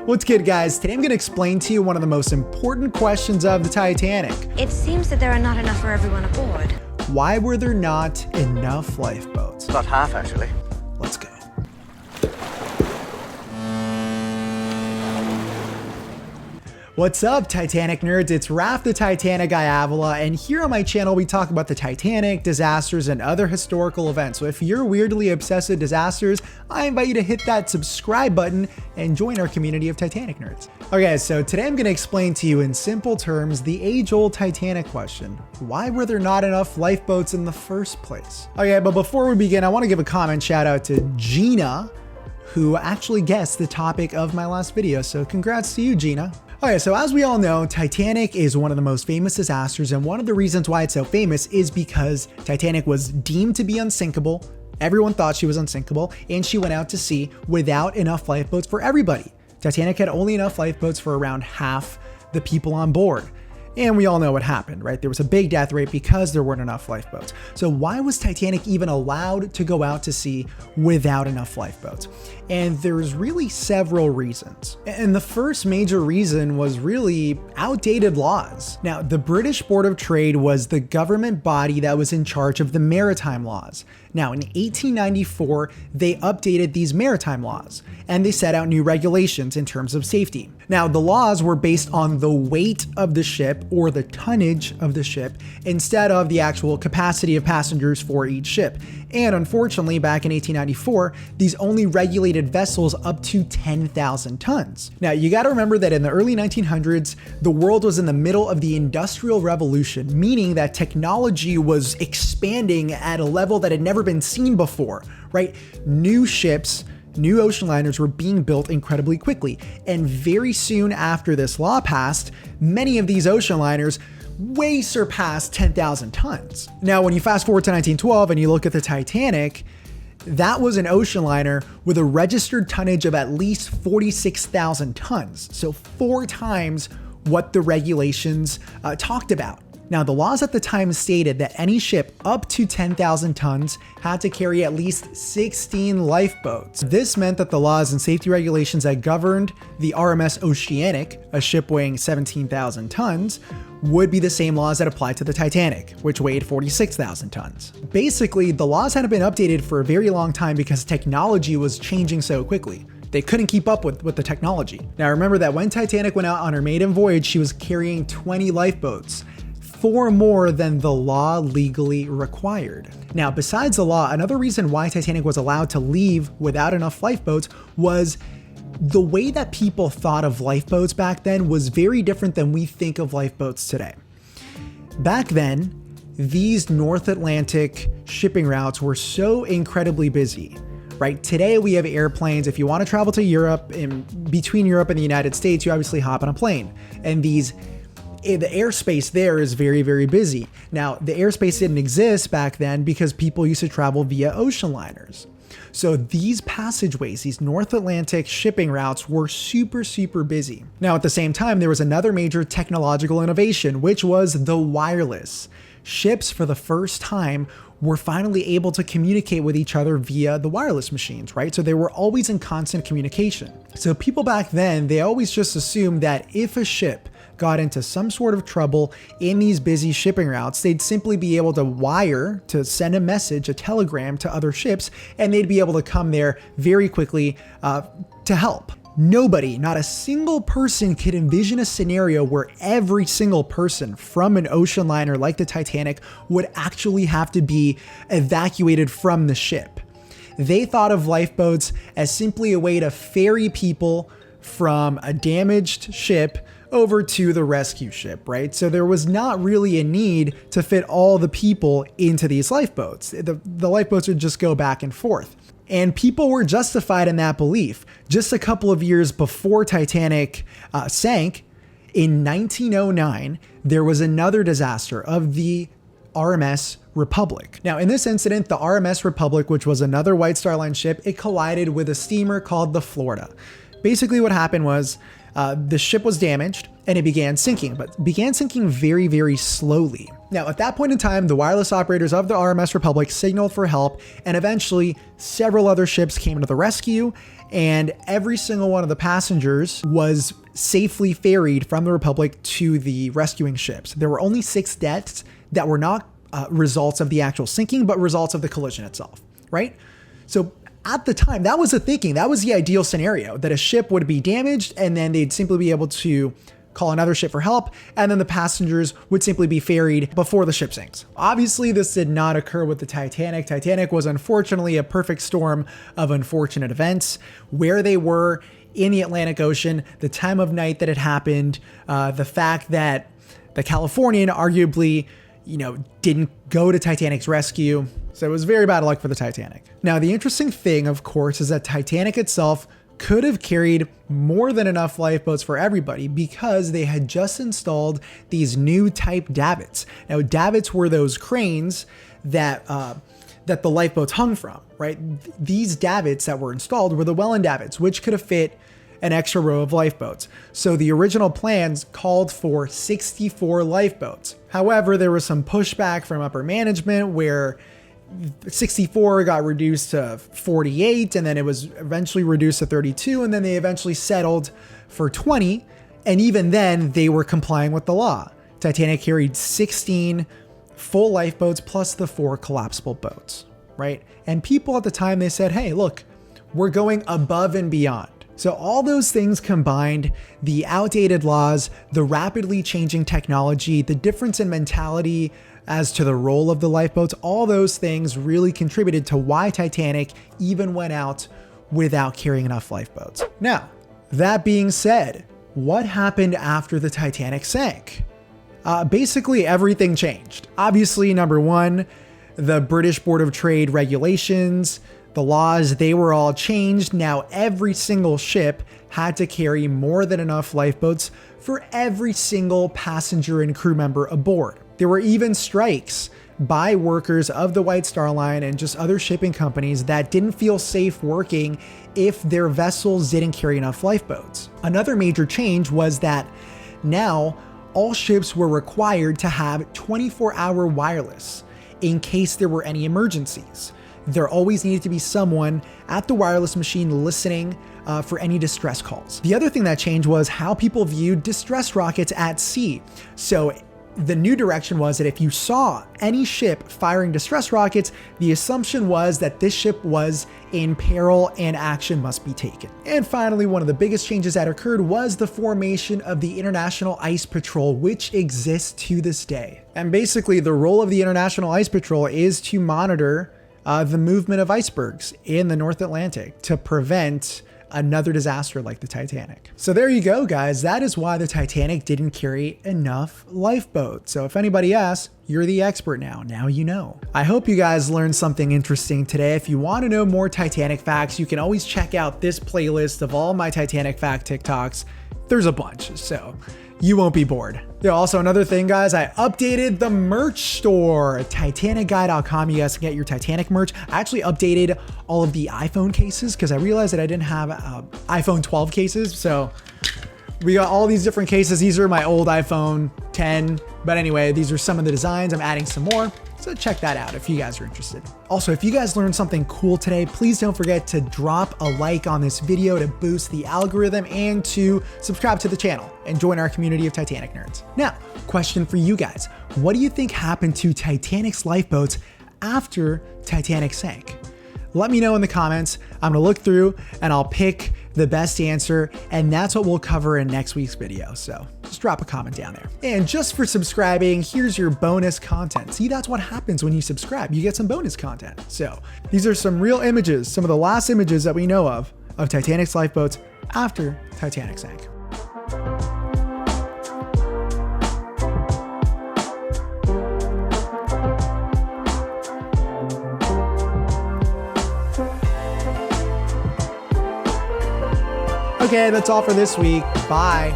What's good, guys? Today I'm going to explain to you one of the most important questions of the Titanic. It seems that there are not enough for everyone aboard. Why were there not enough lifeboats? About half, actually. Let's go. What's up, Titanic nerds? It's Raph the Titanic guy Avila, and here on my channel we talk about the Titanic, disasters, and other historical events. So if you're weirdly obsessed with disasters, I invite you to hit that subscribe button and join our community of Titanic nerds. Okay, so today I'm going to explain to you in simple terms the age-old Titanic question. Why were there not enough lifeboats in the first place? Okay, but before we begin, I want to give a comment shout out to Gina, who actually guessed the topic of my last video, so congrats to you, Gina. Okay, so as we all know, Titanic is one of the most famous disasters, and one of the reasons why it's so famous is because Titanic was deemed to be unsinkable. Everyone thought she was unsinkable, and she went out to sea without enough lifeboats for everybody. Titanic had only enough lifeboats for around half the people on board. And we all know what happened, right? There was a big death rate because there weren't enough lifeboats. So why was Titanic even allowed to go out to sea without enough lifeboats? And there's really several reasons. And the first major reason was really outdated laws. Now, the British Board of Trade was the government body that was in charge of the maritime laws. Now, in 1894, they updated these maritime laws and they set out new regulations in terms of safety. Now, the laws were based on the weight of the ship or the tonnage of the ship instead of the actual capacity of passengers for each ship. And unfortunately, back in 1894, these only regulated vessels up to 10,000 tons. Now, you got to remember that in the early 1900s, the world was in the middle of the Industrial Revolution, meaning that technology was expanding at a level that had never been seen before, right? New ships, new ocean liners were being built incredibly quickly. And very soon after this law passed, many of these ocean liners way surpassed 10,000 tons. Now, when you fast forward to 1912 and you look at the Titanic, that was an ocean liner with a registered tonnage of at least 46,000 tons. So 4 times what the regulations talked about. Now, the laws at the time stated that any ship up to 10,000 tons had to carry at least 16 lifeboats. This meant that the laws and safety regulations that governed the RMS Oceanic, a ship weighing 17,000 tons, would be the same laws that applied to the Titanic, which weighed 46,000 tons. Basically, the laws hadn't been updated for a very long time because technology was changing so quickly. They couldn't keep up with the technology. Now, remember that when Titanic went out on her maiden voyage, she was carrying 20 lifeboats. 4 more than the law legally required. Now, besides the law, another reason why Titanic was allowed to leave without enough lifeboats was the way that people thought of lifeboats back then was very different than we think of lifeboats today. Back then, these North Atlantic shipping routes were so incredibly busy. Right? Today we have airplanes. If you want to travel to Europe, in between Europe and the United States, you obviously hop on a plane. And the airspace there is very, very busy. Now, the airspace didn't exist back then because people used to travel via ocean liners. So these passageways, these North Atlantic shipping routes were super, super busy. Now, at the same time, there was another major technological innovation, which was the wireless. Ships, for the first time, were finally able to communicate with each other via the wireless machines, right? So they were always in constant communication. So people back then, they always just assumed that if a ship got into some sort of trouble in these busy shipping routes, they'd simply be able to wire to send a message, a telegram to other ships, and they'd be able to come there very quickly to help. Nobody, not a single person could envision a scenario where every single person from an ocean liner like the Titanic would actually have to be evacuated from the ship. They thought of lifeboats as simply a way to ferry people from a damaged ship over to the rescue ship, right? So there was not really a need to fit all the people into these lifeboats. The lifeboats would just go back and forth. And people were justified in that belief. Just a couple of years before Titanic sank, in 1909, there was another disaster of the RMS Republic. Now, in this incident, the RMS Republic, which was another White Star Line ship, it collided with a steamer called the Florida. Basically what happened was the ship was damaged and it began sinking, but began sinking very, very slowly. Now, at that point in time, the wireless operators of the RMS Republic signaled for help, and eventually several other ships came to the rescue, and every single one of the passengers was safely ferried from the Republic to the rescuing ships. There were only 6 deaths that were not results of the actual sinking, but results of the collision itself, right? So at the time, that was the thinking. That was the ideal scenario, that a ship would be damaged and then they'd simply be able to call another ship for help, and then the passengers would simply be ferried before the ship sinks. Obviously, this did not occur with the Titanic. Titanic was unfortunately a perfect storm of unfortunate events. Where they were in the Atlantic Ocean, the time of night that it happened, the fact that the Californian arguably, didn't go to Titanic's rescue. So it was very bad luck for the Titanic. Now, the interesting thing, of course, is that Titanic itself could have carried more than enough lifeboats for everybody because they had just installed these new type davits. Now, davits were those cranes that the lifeboats hung from, right? These davits that were installed were the Welland davits, which could have fit an extra row of lifeboats. So the original plans called for 64 lifeboats. However, there was some pushback from upper management where 64 got reduced to 48, and then it was eventually reduced to 32, and then they eventually settled for 20. And even then, they were complying with the law. Titanic carried 16 full lifeboats plus the 4 collapsible boats, right? And people at the time, they said, hey, look, we're going above and beyond. So all those things combined, the outdated laws, the rapidly changing technology, the difference in mentality as to the role of the lifeboats, all those things really contributed to why Titanic even went out without carrying enough lifeboats. Now, that being said, what happened after the Titanic sank? Basically, everything changed. Obviously, number one, the British Board of Trade regulations, the laws, they were all changed. Now every single ship had to carry more than enough lifeboats for every single passenger and crew member aboard. There were even strikes by workers of the White Star Line and just other shipping companies that didn't feel safe working if their vessels didn't carry enough lifeboats. Another major change was that now all ships were required to have 24-hour wireless in case there were any emergencies. There always needed to be someone at the wireless machine listening for any distress calls. The other thing that changed was how people viewed distress rockets at sea. So the new direction was that if you saw any ship firing distress rockets, the assumption was that this ship was in peril and action must be taken. And finally, one of the biggest changes that occurred was the formation of the International Ice Patrol, which exists to this day. And basically, the role of the International Ice Patrol is to monitor the movement of icebergs in the North Atlantic to prevent another disaster like the Titanic. So there you go, guys. That is why the Titanic didn't carry enough lifeboats. So if anybody asks, you're the expert now. Now you know. I hope you guys learned something interesting today. If you want to know more Titanic facts, you can always check out this playlist of all my Titanic fact TikToks. There's a bunch, so you won't be bored. Yeah, also another thing, guys, I updated the merch store, titanicguy.com. You guys can get your Titanic merch. I actually updated all of the iPhone cases because I realized that I didn't have iPhone 12 cases. So we got all these different cases. These are my old iPhone 10. But anyway, these are some of the designs. I'm adding some more. So check that out if you guys are interested. Also, if you guys learned something cool today, please don't forget to drop a like on this video to boost the algorithm and to subscribe to the channel and join our community of Titanic nerds. Now, question for you guys. What do you think happened to Titanic's lifeboats after Titanic sank? Let me know in the comments. I'm gonna look through and I'll pick the best answer, and that's what we'll cover in next week's video. So just drop a comment down there. And just for subscribing, here's your bonus content. See, that's what happens when you subscribe. You get some bonus content. So these are some real images, some of the last images that we know of Titanic's lifeboats after Titanic sank. Okay, that's all for this week. Bye.